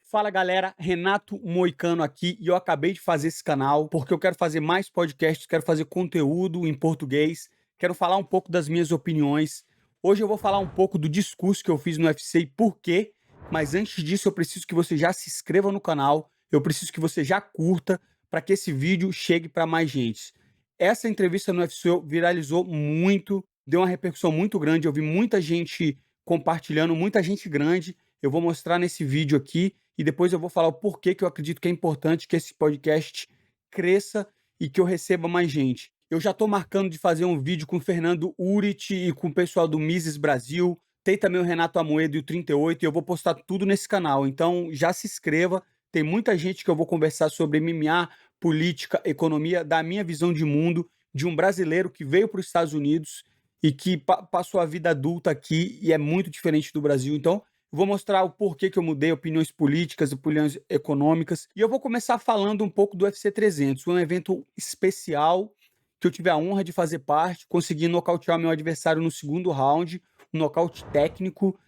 Fala galera, Renato Moicano aqui e eu acabei de fazer esse canal porque eu quero fazer mais podcasts, quero fazer conteúdo em português, quero falar um pouco das minhas opiniões. Hoje eu vou falar um pouco do discurso que eu fiz no UFC e por quê, mas antes disso eu preciso que você já se inscreva no canal, eu preciso que você já curta para que esse vídeo chegue para mais gente. Essa entrevista no UFC viralizou muito, deu uma repercussão muito grande, eu vi muita gente compartilhando, muita gente grande. Eu vou mostrar nesse vídeo aqui e depois eu vou falar o porquê que eu acredito que é importante que esse podcast cresça e que eu receba mais gente. Eu já estou marcando de fazer um vídeo com o Fernando Urit e com o pessoal do Mises Brasil. Tem também o Renato Amoedo e o 38 e eu vou postar tudo nesse canal. Então já se inscreva. Tem muita gente que eu vou conversar sobre MMA, política, economia, da minha visão de mundo, de um brasileiro que veio para os Estados Unidos e que passou a vida adulta aqui e é muito diferente do Brasil. Então, vou mostrar o porquê que eu mudei, opiniões políticas, opiniões econômicas. E eu vou começar falando um pouco do UFC 300, um evento especial que eu tive a honra de fazer parte, consegui nocautear meu adversário no segundo round, um nocaute técnico,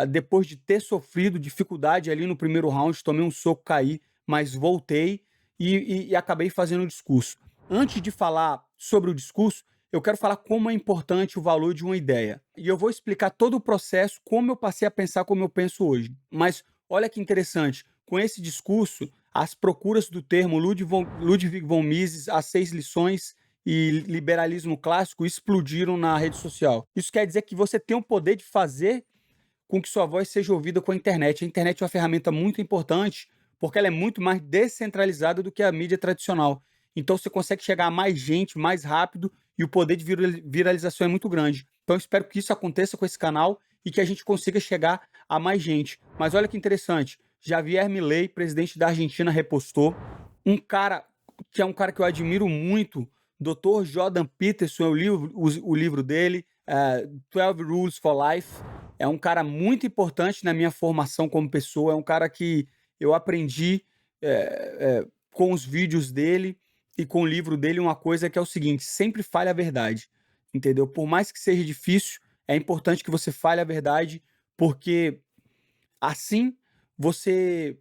depois de ter sofrido dificuldade ali no primeiro round, tomei um soco, caí, mas voltei e acabei fazendo o discurso. Antes de falar sobre o discurso, eu quero falar como é importante o valor de uma ideia. E eu vou explicar todo o processo, como eu passei a pensar como eu penso hoje. Mas olha que interessante, com esse discurso, as procuras do termo Ludwig von Mises, as 6 lições e liberalismo clássico explodiram na rede social. Isso quer dizer que você tem o poder de fazer com que sua voz seja ouvida com a internet. A internet é uma ferramenta muito importante porque ela é muito mais descentralizada do que a mídia tradicional. Então você consegue chegar a mais gente mais rápido e o poder de viralização é muito grande. Então eu espero que isso aconteça com esse canal e que a gente consiga chegar a mais gente. Mas olha que interessante, Javier Milei, presidente da Argentina, repostou. Um cara que é um cara que eu admiro muito, Dr. Jordan Peterson, o livro dele, 12 Rules for Life. É um cara muito importante na minha formação como pessoa, é um cara que eu aprendi com os vídeos dele e com o livro dele uma coisa que é o seguinte: sempre fale a verdade, entendeu? Por mais que seja difícil, é importante que você fale a verdade, porque assim você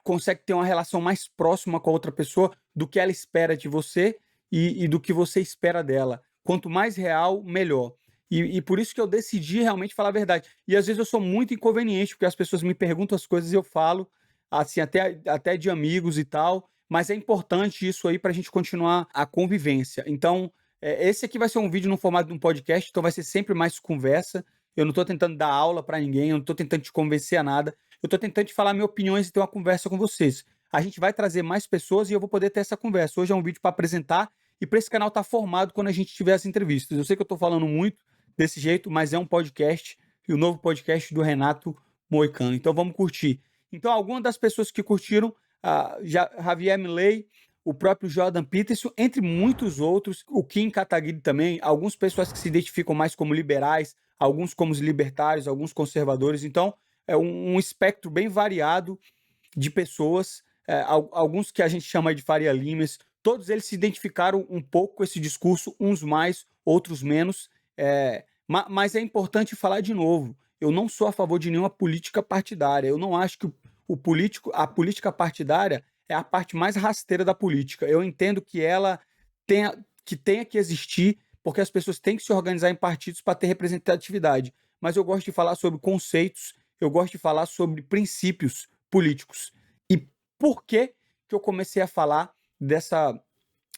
consegue ter uma relação mais próxima com a outra pessoa do que ela espera de você e do que você espera dela. Quanto mais real, melhor. E por isso que eu decidi realmente falar a verdade. E às vezes eu sou muito inconveniente, porque as pessoas me perguntam as coisas e eu falo, assim, até de amigos e tal, mas é importante isso aí para a gente continuar a convivência. Então, esse aqui vai ser um vídeo no formato de um podcast, então vai ser sempre mais conversa. Eu não estou tentando dar aula para ninguém, eu não estou tentando te convencer a nada. Eu estou tentando te falar minhas opiniões e ter uma conversa com vocês. A gente vai trazer mais pessoas e eu vou poder ter essa conversa. Hoje é um vídeo para apresentar e para esse canal estar formado quando a gente tiver as entrevistas. Eu sei que eu estou falando muito desse jeito, mas é um podcast e o novo podcast do Renato Moicano. Então vamos curtir. Então, algumas das pessoas que curtiram, Javier Milei, o próprio Jordan Peterson, entre muitos outros, o Kim Kataguiri também, algumas pessoas que se identificam mais como liberais, alguns como os libertários, alguns conservadores. Então, é um espectro bem variado de pessoas, alguns que a gente chama de Faria Limes, todos eles se identificaram um pouco com esse discurso, uns mais, outros menos, mas é importante falar de novo, eu não sou a favor de nenhuma política partidária, eu não acho que a política partidária é a parte mais rasteira da política, eu entendo que ela tenha que existir, porque as pessoas têm que se organizar em partidos para ter representatividade, mas eu gosto de falar sobre conceitos, eu gosto de falar sobre princípios políticos. E por que que eu comecei a falar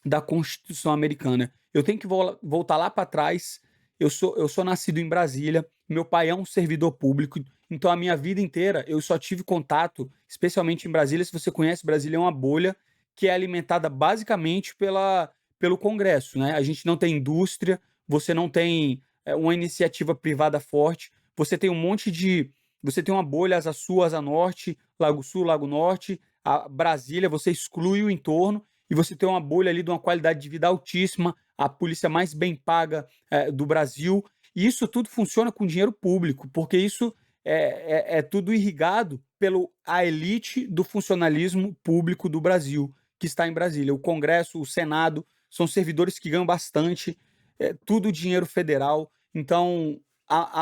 da Constituição americana? Eu tenho que voltar lá para trás. Eu sou nascido em Brasília, meu pai é um servidor público, então a minha vida inteira eu só tive contato, especialmente em Brasília. Se você conhece, Brasília é uma bolha que é alimentada basicamente pelo Congresso, né? A gente não tem indústria, você não tem uma iniciativa privada forte, você tem uma bolha, Asa Sul, Asa Norte, Lago Sul, Lago Norte, a Brasília, você exclui o entorno e você tem uma bolha ali de uma qualidade de vida altíssima, a polícia mais bem paga do Brasil. E isso tudo funciona com dinheiro público, porque isso é tudo irrigado pela a elite do funcionalismo público do Brasil, que está em Brasília. O Congresso, o Senado, são servidores que ganham bastante, tudo dinheiro federal. Então,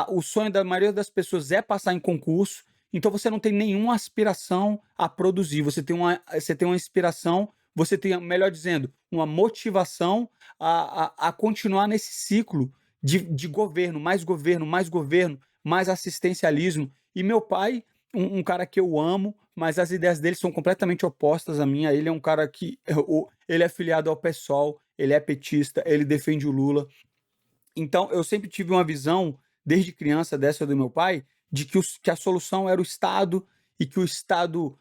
o sonho da maioria das pessoas é passar em concurso, Então você não tem nenhuma aspiração a produzir, você tem uma inspiração, você tem, melhor dizendo, uma motivação a continuar nesse ciclo de mais governo, mais assistencialismo. E meu pai, um cara que eu amo, mas as ideias dele são completamente opostas à minha. Ele é um cara que ele é filiado ao PSOL, ele é petista, ele defende o Lula. Então, eu sempre tive uma visão, desde criança, dessa do meu pai, de que a solução era o Estado e que o Estado,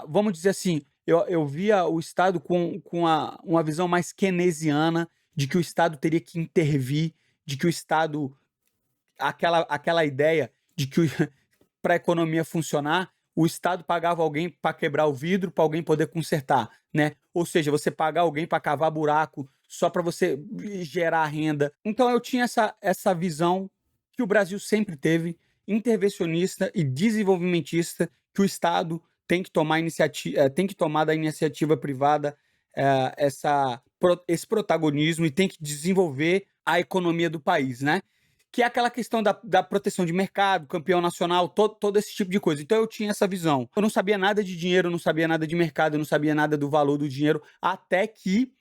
vamos dizer assim, eu via o Estado com uma visão mais keynesiana, de que o Estado teria que intervir, de que o Estado, aquela ideia de que para a economia funcionar, o Estado pagava alguém para quebrar o vidro, para alguém poder consertar, né? Ou seja, você pagar alguém para cavar buraco só para você gerar renda. Então eu tinha essa visão que o Brasil sempre teve, intervencionista e desenvolvimentista, que o Estado tem que tomar iniciativa, tem que tomar da iniciativa privada esse protagonismo e tem que desenvolver a economia do país, né? Que é aquela questão da proteção de mercado, campeão nacional, todo esse tipo de coisa. Então eu tinha essa visão. Eu não sabia nada de dinheiro, eu não sabia nada de mercado, eu não sabia nada do valor do dinheiro, até que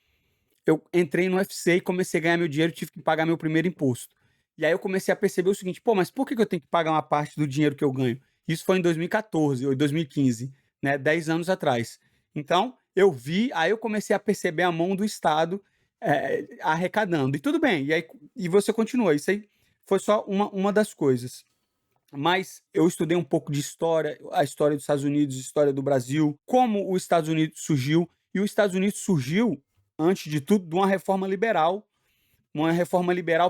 eu entrei no UFC e comecei a ganhar meu dinheiro e tive que pagar meu primeiro imposto. E aí eu comecei a perceber o seguinte, pô, mas por que eu tenho que pagar uma parte do dinheiro que eu ganho? Isso foi em 2014 ou 2015, né? 10 anos atrás. Então, aí eu comecei a perceber a mão do Estado arrecadando. E tudo bem, e você continua. Isso aí foi só uma das coisas. Mas eu estudei um pouco de história, a história dos Estados Unidos, a história do Brasil, como os Estados Unidos surgiu. E os Estados Unidos surgiu, antes de tudo, de uma reforma liberal,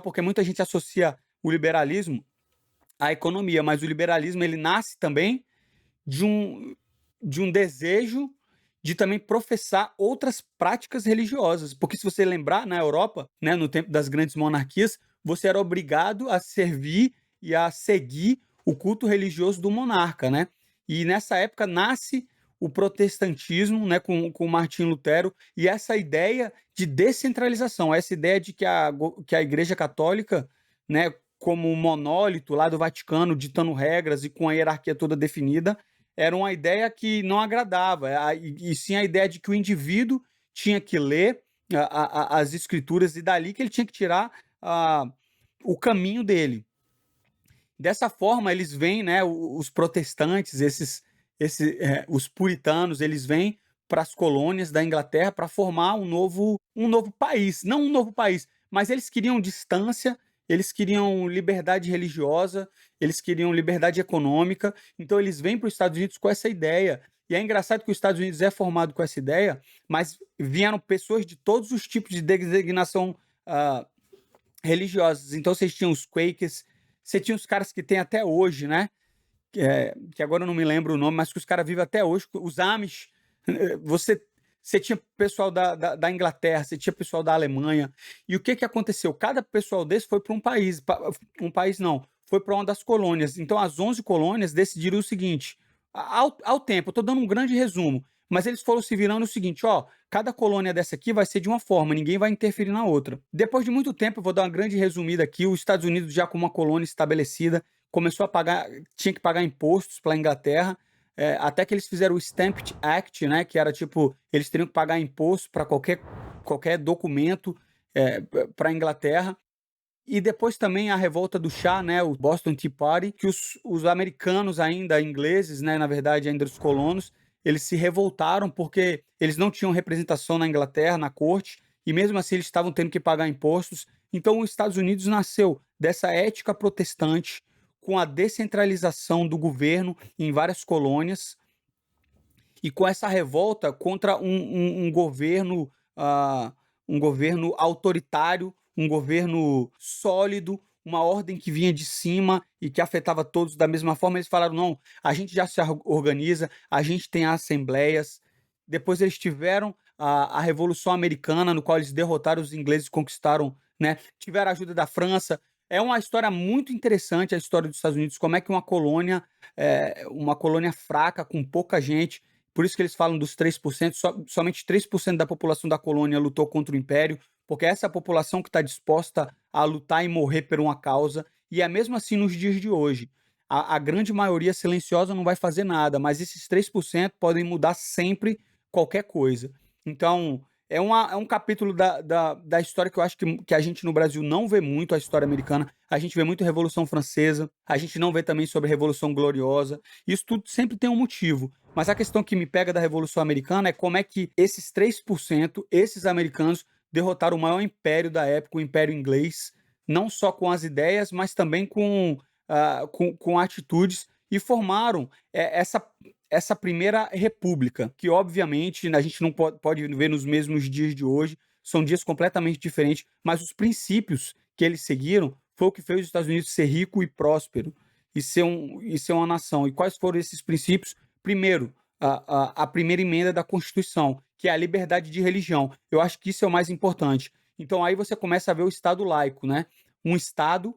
porque muita gente associa o liberalismo à economia, mas o liberalismo ele nasce também de um desejo de também professar outras práticas religiosas. Porque se você lembrar, na Europa, né, no tempo das grandes monarquias, você era obrigado a servir e a seguir o culto religioso do monarca, né? E nessa época nasce o protestantismo, né, com Martim Lutero, e essa ideia de descentralização, essa ideia de que a Igreja Católica, né, como um monólito lá do Vaticano, ditando regras e com a hierarquia toda definida, era uma ideia que não agradava, e sim a ideia de que o indivíduo tinha que ler as escrituras e dali que ele tinha que tirar o caminho dele. Dessa forma, eles vêm, né, os protestantes, os puritanos, eles vêm para as colônias da Inglaterra para formar um novo país. Não um novo país, mas eles queriam distância, eles queriam liberdade religiosa, eles queriam liberdade econômica. Então, eles vêm para os Estados Unidos com essa ideia. E é engraçado que os Estados Unidos é formado com essa ideia, mas vieram pessoas de todos os tipos de designação religiosas. Então, vocês tinham os Quakers, você tinha os caras que tem até hoje, né? Que agora eu não me lembro o nome, mas que os caras vivem até hoje, os Amish. Você tinha pessoal da Inglaterra, você tinha pessoal da Alemanha. E o que aconteceu? Cada pessoal desse foi para um país não, foi para uma das colônias. Então, as 11 colônias decidiram o seguinte, ao tempo, eu estou dando um grande resumo, mas eles foram se virando o seguinte, ó, cada colônia dessa aqui vai ser de uma forma, ninguém vai interferir na outra. Depois de muito tempo, eu vou dar uma grande resumida aqui, os Estados Unidos já com uma colônia estabelecida, começou a pagar, tinha que pagar impostos para a Inglaterra, até que eles fizeram o Stamped Act, né, que era tipo, eles teriam que pagar imposto para qualquer documento para a Inglaterra. E depois também a revolta do chá, né, o Boston Tea Party, que os americanos ainda, ingleses, né, na verdade ainda os colonos, eles se revoltaram porque eles não tinham representação na Inglaterra, na corte, e mesmo assim eles estavam tendo que pagar impostos. Então os Estados Unidos nasceu dessa ética protestante, com a descentralização do governo em várias colônias, e com essa revolta contra um governo autoritário, um governo sólido, uma ordem que vinha de cima e que afetava todos da mesma forma. Eles falaram: não, a gente já se organiza, a gente tem assembleias. Depois eles tiveram a Revolução Americana, no qual eles derrotaram os ingleses e conquistaram, né? Tiveram a ajuda da França. É uma história muito interessante, a história dos Estados Unidos, como é que uma colônia fraca, com pouca gente, por isso que eles falam dos 3%, somente 3% da população da colônia lutou contra o Império, porque essa é a população que está disposta a lutar e morrer por uma causa, e é mesmo assim nos dias de hoje. a grande maioria silenciosa não vai fazer nada, mas esses 3% podem mudar sempre qualquer coisa. Então, é um capítulo da história que eu acho que a gente no Brasil não vê muito, a história americana. A gente vê muito Revolução Francesa, a gente não vê também sobre a Revolução Gloriosa. Isso tudo sempre tem um motivo. Mas a questão que me pega da Revolução Americana é como é que esses 3%, esses americanos, derrotaram o maior império da época, o Império Inglês, não só com as ideias, mas também com atitudes, e formaram essa primeira república, que obviamente a gente não pode ver nos mesmos dias de hoje, são dias completamente diferentes, mas os princípios que eles seguiram foi o que fez os Estados Unidos ser rico e próspero e ser uma nação. E quais foram esses princípios? Primeiro, a primeira emenda da Constituição, que é a liberdade de religião. Eu acho que isso é o mais importante. Então aí você começa a ver o Estado laico, né? Um Estado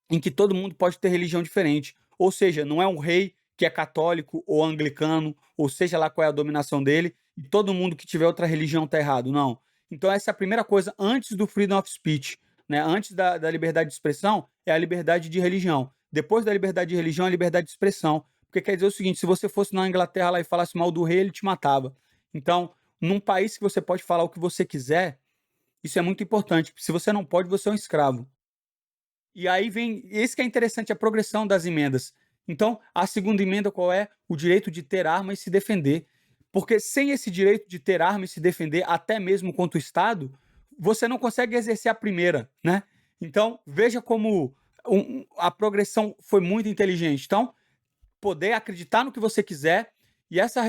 em que todo mundo pode ter religião diferente. Ou seja, não é um rei que é católico ou anglicano, ou seja lá qual é a dominação dele, e todo mundo que tiver outra religião está errado. Não. Então essa é a primeira coisa antes do freedom of speech, né? Antes da liberdade de expressão, é a liberdade de religião. Depois da liberdade de religião, é a liberdade de expressão. Porque quer dizer o seguinte, se você fosse na Inglaterra lá e falasse mal do rei, ele te matava. Então, num país que você pode falar o que você quiser, isso é muito importante. Se você não pode, você é um escravo. E aí vem, esse que é interessante, a progressão das emendas. Então, a segunda emenda qual é? O direito de ter arma e se defender. Porque sem esse direito de ter arma e se defender, até mesmo contra o Estado, você não consegue exercer a primeira, né? Então, veja como a progressão foi muito inteligente. Então, poder acreditar no que você quiser e essa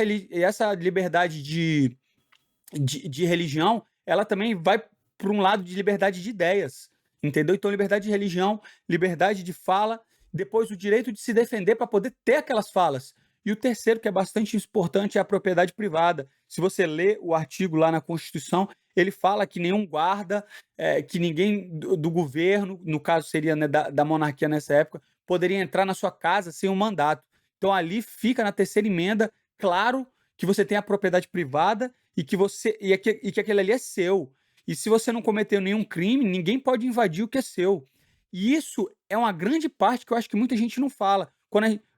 liberdade de religião, ela também vai para um lado de liberdade de ideias, entendeu? Então, liberdade de religião, liberdade de fala, depois o direito de se defender para poder ter aquelas falas. E o terceiro, que é bastante importante, é a propriedade privada. Se você lê o artigo lá na Constituição, ele fala que nenhum guarda, que ninguém do governo, no caso seria, né, da monarquia nessa época, poderia entrar na sua casa sem um mandato. Então ali fica na terceira emenda, claro que você tem a propriedade privada e que aquele ali é seu. E se você não cometeu nenhum crime, ninguém pode invadir o que é seu. E isso é uma grande parte que eu acho que muita gente não fala.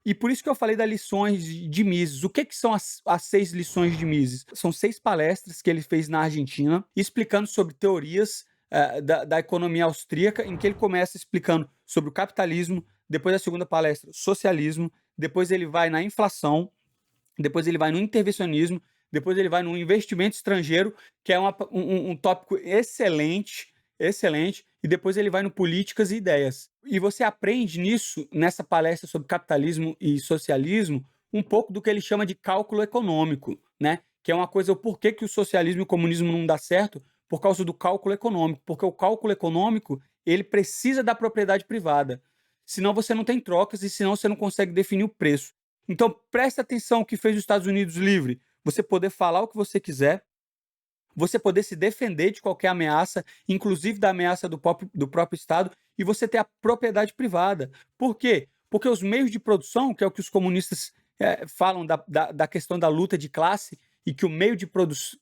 E por isso que eu falei das lições de Mises. O que são as 6 lições de Mises? São 6 palestras que ele fez na Argentina, explicando sobre teorias da economia austríaca, em que ele começa explicando sobre o capitalismo, depois a segunda palestra, socialismo, depois ele vai na inflação, depois ele vai no intervencionismo, depois ele vai no investimento estrangeiro, que é um tópico excelente, excelente, e depois ele vai no políticas e ideias. E você aprende nisso, nessa palestra sobre capitalismo e socialismo, um pouco do que ele chama de cálculo econômico, né? Que é uma coisa, o porquê que o socialismo e o comunismo não dá certo, por causa do cálculo econômico, porque o cálculo econômico, ele precisa da propriedade privada. Senão você não tem trocas e senão você não consegue definir o preço. Então, preste atenção o que fez os Estados Unidos livre. Você poder falar o que você quiser, você poder se defender de qualquer ameaça, inclusive da ameaça do próprio Estado, e você ter a propriedade privada. Por quê? Porque os meios de produção, que é o que os comunistas falam da questão da luta de classe, e que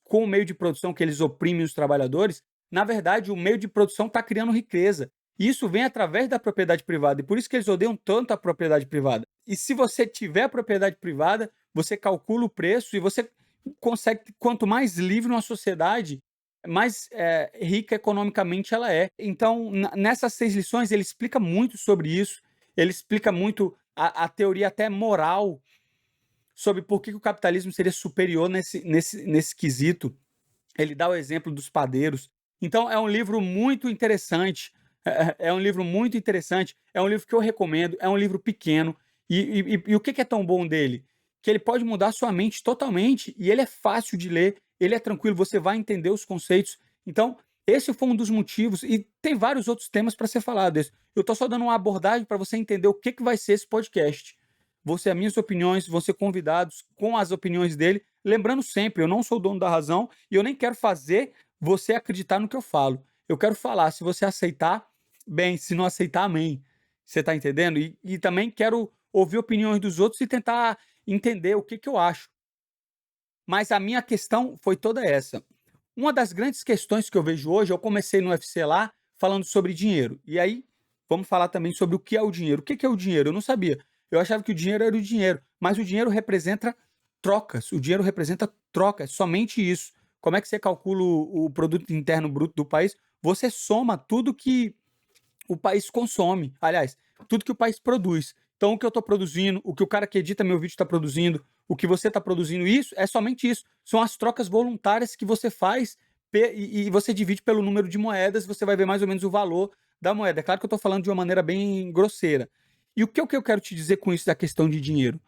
com o meio de produção que eles oprimem os trabalhadores, na verdade, o meio de produção está criando riqueza. E isso vem através da propriedade privada, e por isso que eles odeiam tanto a propriedade privada. E se você tiver a propriedade privada, você calcula o preço e você consegue, quanto mais livre uma sociedade, mais rica economicamente ela é. Então, nessas 6 lições, ele explica muito sobre isso, ele explica muito a teoria até moral sobre por que o capitalismo seria superior nesse quesito. Ele dá o exemplo dos padeiros. Então, é um livro muito interessante. É um livro muito interessante. É um livro que eu recomendo. É um livro pequeno. E o que é tão bom dele? Que ele pode mudar sua mente totalmente. E ele é fácil de ler. Ele é tranquilo. Você vai entender os conceitos. Então, esse foi um dos motivos. E tem vários outros temas para ser falado. Eu estou só dando uma abordagem para você entender o que vai ser esse podcast. Vão ser as minhas opiniões, vão ser convidados com as opiniões dele. Lembrando sempre, eu não sou o dono da razão e eu nem quero fazer você acreditar no que eu falo. Eu quero falar, se você aceitar, bem, se não aceitar, amém. Você está entendendo? E também quero ouvir opiniões dos outros e tentar entender o que eu acho. Mas a minha questão foi toda essa. Uma das grandes questões que eu vejo hoje, eu comecei no UFC lá falando sobre dinheiro. E aí, vamos falar também sobre o que é o dinheiro. O que é o dinheiro? Eu não sabia. Eu achava que o dinheiro era o dinheiro, mas o dinheiro representa trocas, o dinheiro representa troca, é somente isso. Como é que você calcula o produto interno bruto do país? Você soma tudo que o país consome. Aliás, tudo que o país produz. Então, o que eu estou produzindo, o que o cara que edita meu vídeo está produzindo, o que você está produzindo, isso é somente isso. São as trocas voluntárias que você faz e você divide pelo número de moedas, você vai ver mais ou menos o valor da moeda. É claro que eu estou falando de uma maneira bem grosseira. E o que eu quero te dizer com isso da questão de dinheiro?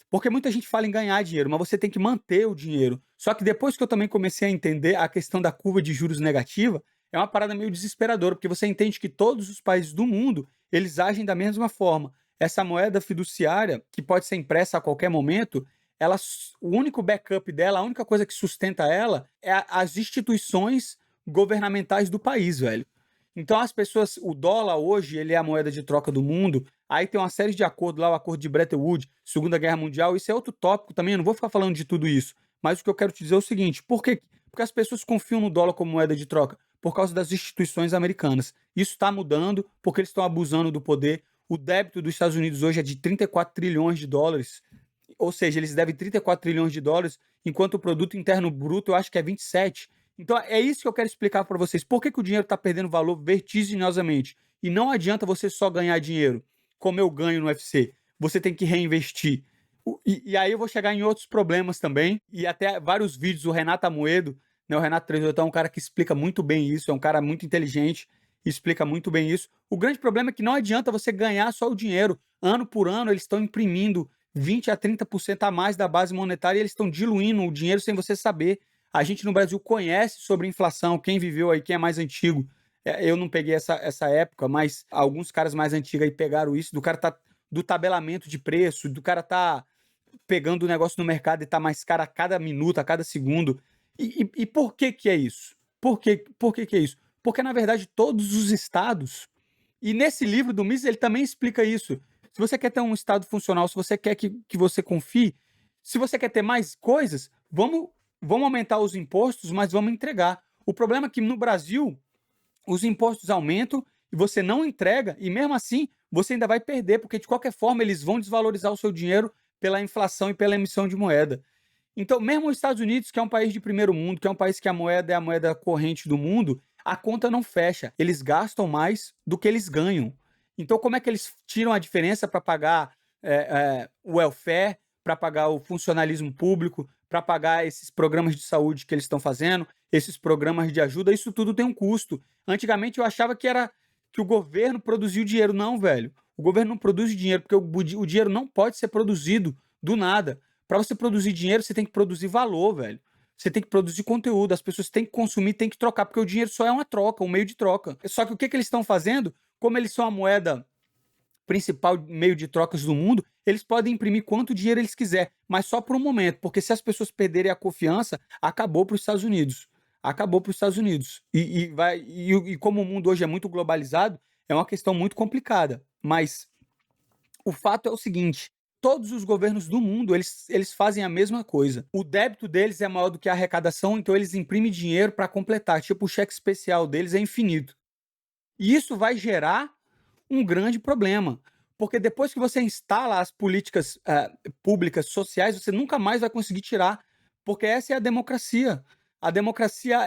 Porque muita gente fala em ganhar dinheiro, mas você tem que manter o dinheiro. Só que depois que eu também comecei a entender a questão da curva de juros negativa, é uma parada meio desesperadora, porque você entende que todos os países do mundo, eles agem da mesma forma. Essa moeda fiduciária, que pode ser impressa a qualquer momento, ela, o único backup dela, a única coisa que sustenta ela é as instituições governamentais do país, velho. Então as pessoas, o dólar hoje, ele é a moeda de troca do mundo. Aí tem uma série de acordos lá, o acordo de Bretton Woods, Segunda Guerra Mundial, isso é outro tópico também, eu não vou ficar falando de tudo isso. Mas o que eu quero te dizer é o seguinte, por quê? Porque as pessoas confiam no dólar como moeda de troca? Por causa das instituições americanas. Isso está mudando porque eles estão abusando do poder. O débito dos Estados Unidos hoje é de 34 trilhões de dólares. Ou seja, eles devem 34 trilhões de dólares, enquanto o produto interno bruto eu acho que é 27. Então é isso que eu quero explicar para vocês. Por que, que o dinheiro está perdendo valor vertiginosamente? E não adianta você só ganhar dinheiro, como eu ganho no UFC. Você tem que reinvestir. E aí eu vou chegar em outros problemas também, e até vários vídeos, o Renato Amoedo, né, o Renato 38 é um cara que explica muito bem isso, é um cara muito inteligente, explica muito bem isso. O grande problema é que não adianta você ganhar só o dinheiro. Ano por ano eles estão imprimindo 20 a 30% a mais da base monetária e eles estão diluindo o dinheiro sem você saber. A gente no Brasil conhece sobre inflação, quem viveu aí, quem é mais antigo. Eu não peguei essa época, mas alguns caras mais antigos aí pegaram isso, do cara tá do tabelamento de preço, do cara tá pegando o negócio no mercado e tá mais caro a cada minuto, a cada segundo. E por que que é isso? Por que é isso? Porque, na verdade, todos os estados, e nesse livro do Mises ele também explica isso. Se você quer ter um estado funcional, se você quer que você confie, se você quer ter mais coisas, vamos aumentar os impostos, mas vamos entregar. O problema é que no Brasil, os impostos aumentam e você não entrega, e mesmo assim você ainda vai perder, porque de qualquer forma eles vão desvalorizar o seu dinheiro pela inflação e pela emissão de moeda. Então, mesmo os Estados Unidos, que é um país de primeiro mundo, que é um país que a moeda é a moeda corrente do mundo, a conta não fecha. Eles gastam mais do que eles ganham. Então, como é que eles tiram a diferença para pagar o welfare, para pagar o funcionalismo público, para pagar esses programas de saúde que eles estão fazendo, esses programas de ajuda? Isso tudo tem um custo. Antigamente eu achava que o governo produzia o dinheiro. Não, velho. O governo não produz dinheiro, porque o dinheiro não pode ser produzido do nada. Para você produzir dinheiro, você tem que produzir valor, velho. Você tem que produzir conteúdo, as pessoas têm que consumir, têm que trocar, porque o dinheiro só é uma troca, um meio de troca. Só que o que, que eles estão fazendo? Como eles são a moeda principal meio de trocas do mundo, eles podem imprimir quanto dinheiro eles quiserem, mas só por um momento, porque se as pessoas perderem a confiança, acabou para os Estados Unidos. Acabou para os Estados Unidos. E como o mundo hoje é muito globalizado, é uma questão muito complicada. Mas o fato é o seguinte: todos os governos do mundo eles fazem a mesma coisa. O débito deles é maior do que a arrecadação, então eles imprimem dinheiro para completar. Tipo, o cheque especial deles é infinito. E isso vai gerar um grande problema. Porque depois que você instala as políticas públicas sociais, você nunca mais vai conseguir tirar. Porque essa é a democracia. A democracia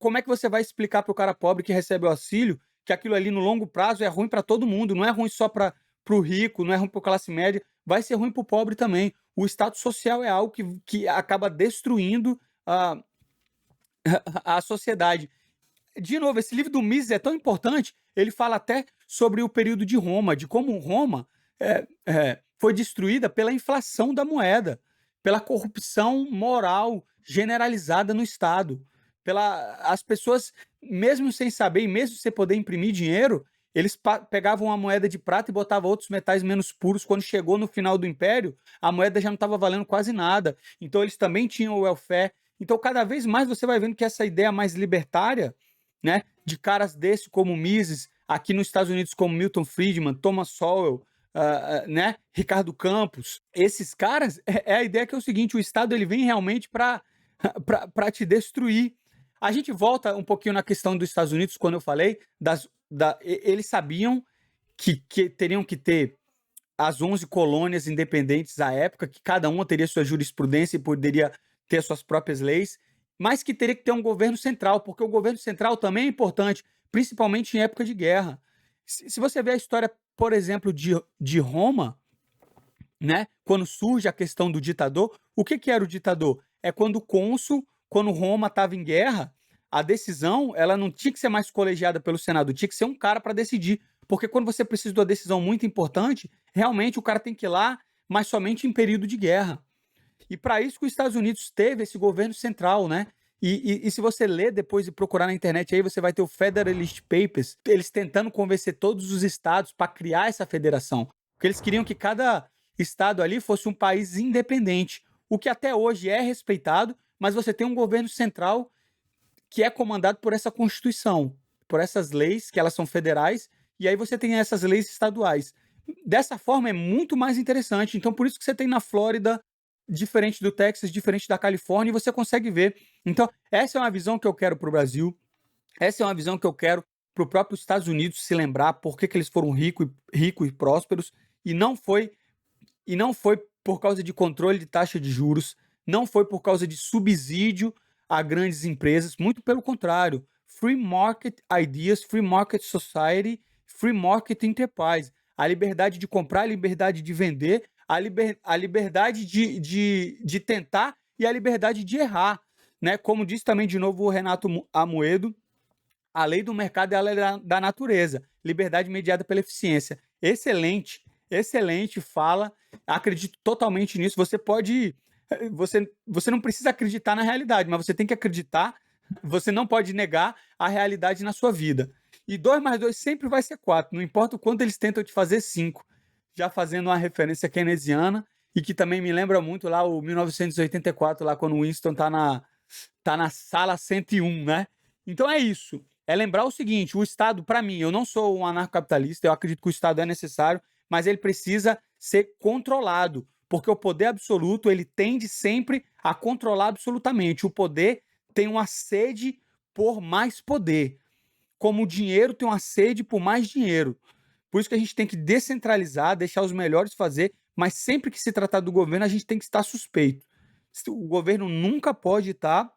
como é que você vai explicar para o cara pobre que recebe o auxílio que aquilo ali no longo prazo é ruim para todo mundo? Não é ruim só para o rico, não é ruim para a classe média, vai ser ruim para o pobre também. O Estado social é algo que acaba destruindo a sociedade. De novo, esse livro do Mises é tão importante, ele fala até sobre o período de Roma, de como Roma foi destruída pela inflação da moeda, pela corrupção moral generalizada no Estado. As pessoas, mesmo sem saber e mesmo sem poder imprimir dinheiro, eles pegavam a moeda de prata e botavam outros metais menos puros. Quando chegou no final do Império, a moeda já não estava valendo quase nada. Então eles também tinham o welfare. Então cada vez mais você vai vendo que essa ideia mais libertária, né, de caras desse como Mises, aqui nos Estados Unidos como Milton Friedman, Thomas Sowell, né, Ricardo Campos, esses caras, a ideia que é o seguinte: o Estado ele vem realmente para te destruir. A gente volta um pouquinho na questão dos Estados Unidos, quando eu falei, eles sabiam que teriam que ter as 11 colônias independentes à época, que cada uma teria sua jurisprudência e poderia ter suas próprias leis, mas que teria que ter um governo central, porque o governo central também é importante, principalmente em época de guerra. Se você vê a história, por exemplo, de Roma, né? Quando surge a questão do ditador, o que que era o ditador? É quando o cônsul, quando Roma estava em guerra, a decisão ela não tinha que ser mais colegiada pelo Senado, tinha que ser um cara para decidir. Porque quando você precisa de uma decisão muito importante, realmente o cara tem que ir lá, mas somente em período de guerra. E para isso que os Estados Unidos teve esse governo central, né? E se você ler depois e procurar na internet aí, você vai ter o Federalist Papers, eles tentando convencer todos os estados para criar essa federação. Porque eles queriam que cada estado ali fosse um país independente, o que até hoje é respeitado, mas você tem um governo central que é comandado por essa Constituição, por essas leis, que elas são federais, e aí você tem essas leis estaduais. Dessa forma é muito mais interessante. Então, por isso que você tem na Flórida, diferente do Texas, diferente da Califórnia, e você consegue ver. Então, essa é uma visão que eu quero para o Brasil, essa é uma visão que eu quero para o próprio Estados Unidos se lembrar por que eles foram ricos e prósperos, e não foi e não foi por causa de controle de taxa de juros, não foi por causa de subsídio a grandes empresas, muito pelo contrário. Free market ideas, free market society, free market enterprise. A liberdade de comprar, a liberdade de vender, a liberdade de tentar e a liberdade de errar. Né? Como disse também de novo o Renato Amoedo, a lei do mercado é a lei da natureza, liberdade mediada pela eficiência. Excelente, excelente fala, acredito totalmente nisso. Você não precisa acreditar na realidade, mas você tem que acreditar, você não pode negar a realidade na sua vida. E 2 mais 2 sempre vai ser 4, não importa o quanto eles tentam te fazer 5. Já fazendo uma referência keynesiana, e que também me lembra muito lá o 1984, lá quando o Winston tá na sala 101, né? Então é isso. É lembrar o seguinte: o Estado, para mim, eu não sou um anarcocapitalista, eu acredito que o Estado é necessário, mas ele precisa ser controlado, porque o poder absoluto ele tende sempre a controlar absolutamente. O poder tem uma sede por mais poder, como o dinheiro tem uma sede por mais dinheiro. Por isso que a gente tem que descentralizar, deixar os melhores fazer, mas sempre que se tratar do governo, a gente tem que estar suspeito. O governo nunca pode estar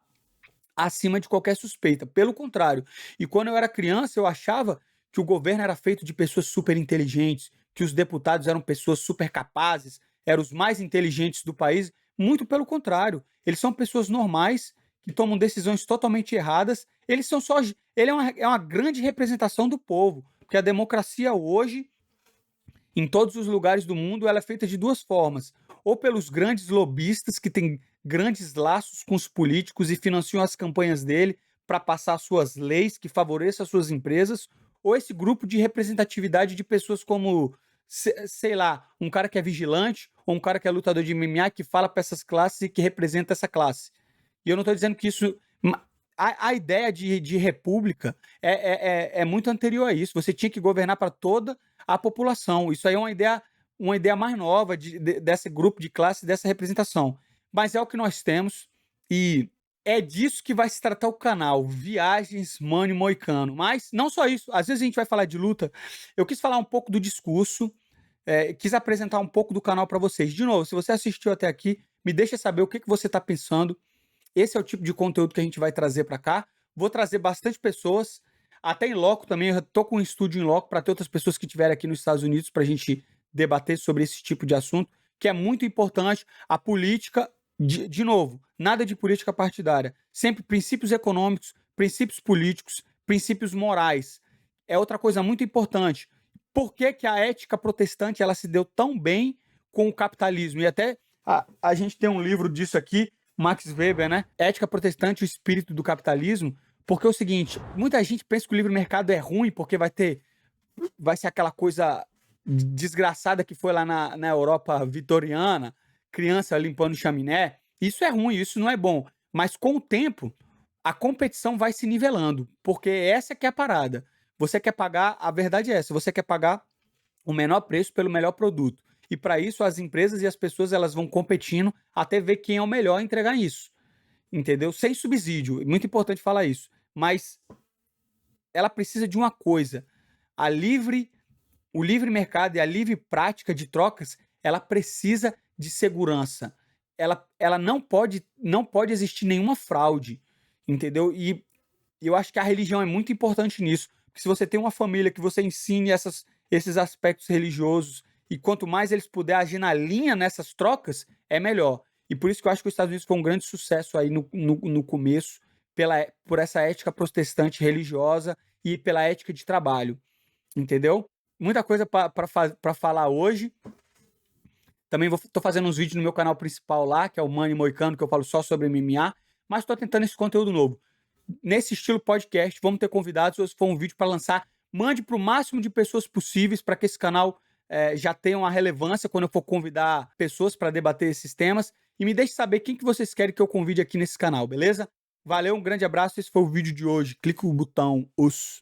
acima de qualquer suspeita. Pelo contrário. E quando eu era criança, eu achava que o governo era feito de pessoas super inteligentes, que os deputados eram pessoas super capazes, eram os mais inteligentes do país. Muito pelo contrário. Eles são pessoas normais que tomam decisões totalmente erradas. Eles são só. É uma grande representação do povo. Porque a democracia hoje, em todos os lugares do mundo, ela é feita de duas formas: ou pelos grandes lobistas que têm grandes laços com os políticos e financiam as campanhas dele para passar suas leis que favoreçam as suas empresas, ou esse grupo de representatividade de pessoas como, sei lá, um cara que é vigilante ou um cara que é lutador de MMA que fala para essas classes e que representa essa classe. E eu não estou dizendo que isso. A ideia de república é muito anterior a isso. Você tinha que governar para toda a população. Isso aí é uma ideia mais nova desse grupo de classe, dessa representação. Mas é o que nós temos e é disso que vai se tratar o canal, Viagens Mano Moicano. Mas não só isso, às vezes a gente vai falar de luta. Eu quis falar um pouco do discurso, quis apresentar um pouco do canal para vocês. De novo, se você assistiu até aqui, me deixa saber o que você está pensando. Esse é o tipo de conteúdo que a gente vai trazer para cá. Vou trazer bastante pessoas, até em loco também. Eu estou com um estúdio em loco para ter outras pessoas que estiverem aqui nos Estados Unidos para a gente debater sobre esse tipo de assunto, que é muito importante. A política, de novo, nada de política partidária. Sempre princípios econômicos, princípios políticos, princípios morais. É outra coisa muito importante. Por que que a ética protestante ela se deu tão bem com o capitalismo? E até a gente tem um livro disso aqui, Max Weber, né? Ética Protestante e o Espírito do Capitalismo. Porque é o seguinte, muita gente pensa que o livre mercado é ruim porque vai ser aquela coisa desgraçada que foi lá na Europa vitoriana, criança limpando chaminé. Isso é ruim, isso não é bom. Mas com o tempo, a competição vai se nivelando, porque essa que é a parada. Você quer pagar, a verdade é essa, você quer pagar o menor preço pelo melhor produto. E para isso as empresas e as pessoas elas vão competindo até ver quem é o melhor a entregar isso. Entendeu? Sem subsídio. É muito importante falar isso. Mas ela precisa de uma coisa: a livre O livre mercado e a livre prática de trocas, ela precisa de segurança. Ela não pode existir nenhuma fraude, entendeu? E eu acho que a religião é muito importante nisso, porque se você tem uma família que você ensine esses aspectos religiosos, e quanto mais eles puderem agir na linha nessas trocas, é melhor. E por isso que eu acho que os Estados Unidos foi um grande sucesso aí no começo, por essa ética protestante religiosa e pela ética de trabalho, entendeu? Muita coisa para falar hoje. Também tô fazendo uns vídeos no meu canal principal lá, que é o Manny Moicano, que eu falo só sobre MMA, mas estou tentando esse conteúdo novo. Nesse estilo podcast, vamos ter convidados, ou se for um vídeo para lançar, mande para o máximo de pessoas possíveis para que esse canal já tenha uma relevância quando eu for convidar pessoas para debater esses temas. E me deixe saber quem que vocês querem que eu convide aqui nesse canal, beleza? Valeu, um grande abraço, esse foi o vídeo de hoje. Clica no botão os.